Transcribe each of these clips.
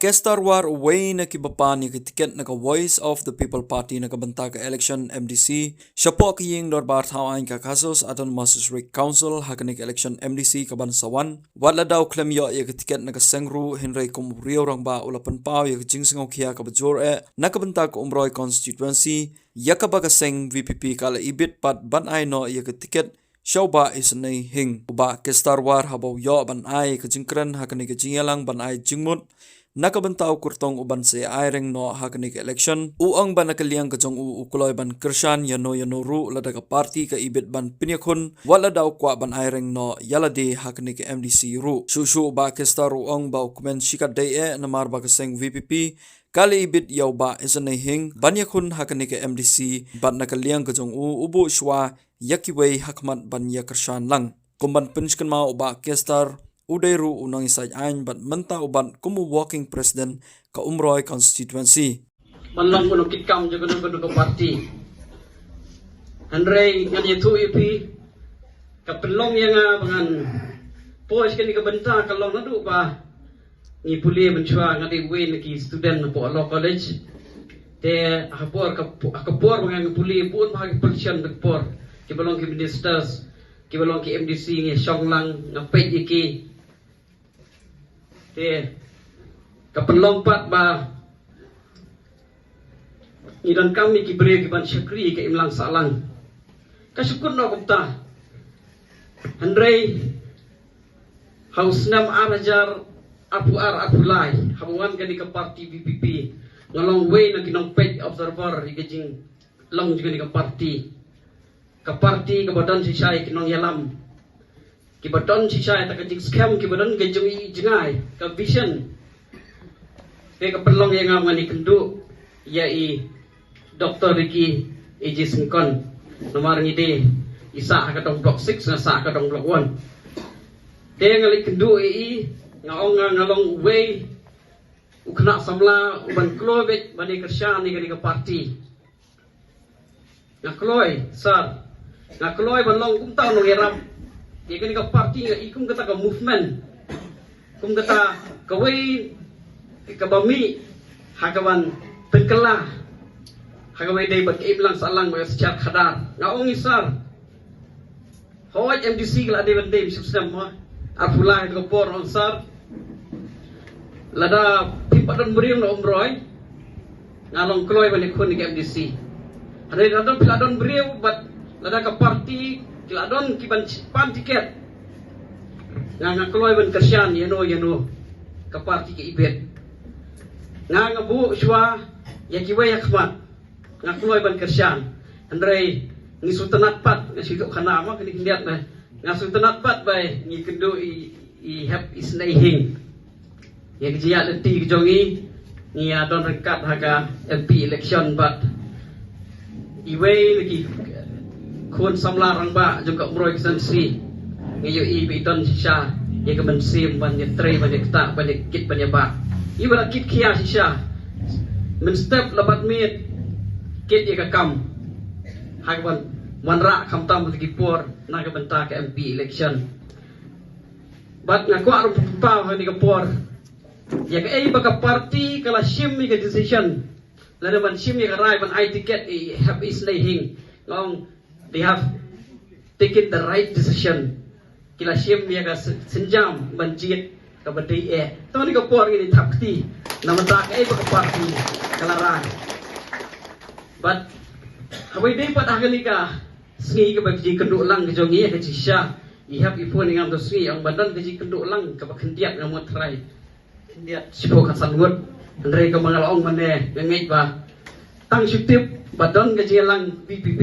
Kestar war way na kibapani ki tiket na ka Voice of the People Party na kabanta ka election MDC siyapo kiying dorbar thawain ka kasos aton Massachusetts Council hakanik election MDC kabansawan wala daw klem yo ya ki tiket na ka sengru Henry Kumuriyo rang ba ulapan pao ya ki jingsingaw kiya ka bajor na kabanta ka umroy constituency ya ka ba ka seng VPP kala ibit pat ban ay no ya ki tiket Shauba is nay hing uba Kestar war habaw yo ban ay ka jingkran hakanik ka jingalang ban ay jingmut nakabantao kurtong uban sa aireng no hakanik election uang ban nakaliang kajong ukuloy ban Krishan yano ru lada ka party ka ibit ban pinyakun wala daw kwa ban aireng no yaladi hakanik MDC ru shushu ba Kestar uang ba ukumen shikat day namar ba kaseng VPP kali ibit yaw ba isanay hing banyakun hakanik MDC ban nakaliang kajong ubu shwa yakiway hakmat ban ya Krishan lang kumban pinchkan mao ba Kestar Udairu unang isay ayn bat menta uban kumu walking president ka umroy constituency. Manlang kuno kitkam jaga nugo parti. Andre ngan yetu ipi kapelong yang bangan pois kini ka benta kalong nadu ba ni puli menchua ngadi win ki student po law college te hapor kapor bangan puli pun bahagi politician kapor ki balong ki ministers ki balong ki MDC ni Shonglang ngapet iki kapelompat ba idan kami kiberi kiban syakri ke imlang salang kasyukur no kumta Andrei hausnam arajar apu lai habuan gani ke parti VPP ngalong way na kinong page observer igajing long juga ni ke parti ke badan sisay kinong yalam Kibadon si saya tak kecik scam kibadon kejungi jengai ke vision ke perlong yang ngamani kendu yai Dr. Ricky Eji Sengkon nomor ngide isa kadong block 6 ngasa kadong block 1 dia ngali kendu ngalong way ukna samla uban klobet bani kersyaan ni ke parti ngakloy sar ngakloy balong kumtaw no yeram Ikan ka parti ikum kata ka movement kum kata kawai ka bami hagawan pengkelah hagawai day bat iblang salang ba secara khadar ngaong isar hoy MDC kala day bandem system mo afula ka por on sar lada pipadon berium na umroy ngalong kloy bani kun ni MDC ada radon piladon berium bat lada ka parti Kiladon kiban pan tiket nga kloy ban Krishan yano ka parti ke ibet nga bu shwa yakiway yakmat nga kloy ban Krishan Andre ni sultanat pat nga sido kana ma kini kindiat na nga sultanat pat bay ni kendo i have is naihing ya kijiya leti jongi ni adon rekat haga MP election but iway lagi kun samlarang ba juga umroy kesansi ngayo ibidon siya ya kemensim banyak tre banyak tak banyak kit banyak ba ibara kit kia siya men step labat mit kit ya kam hagwan manra kamtam lagi por na ka benta ka MP election bat ngaku aru pa ni ka por ya ka ay baka party kala shim ni ka decision ladaban shim ni ka rai ban I ticket I have is laying long they have taken the right decision. Kila siem dia ka senjam banjit ka badai tahu ni ka por ini thapti nama tak baka party kalaran but hawai dei pat agani ka sni ka bagi kenduk lang ka jongi ka cisha ihap ipon ngam to sni ang badan ka kenduk lang ka bakendiat ngam trai kendiat sipo ka sangut andre ka mangalong mane ngait ba tang sutip badan ka lang PPP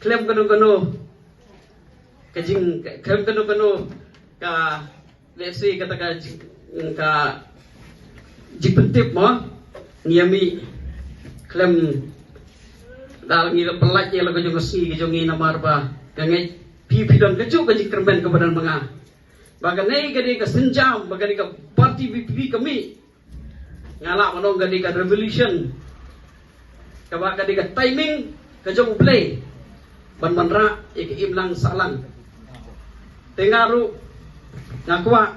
klaim kano kajing klaim kano ka let's say kata ka jipentip mo niyami klaim dal ngi pelaj ya lagu jong si jong ina marba kangai pipi don kejuk kajing kerben ke badan mga baganai gadi ka senjam bagani ka parti VPP kami ngala manong gadi ka revolution ka gadi ka timing kajong play ban manra imlang salang tengaru ngakwa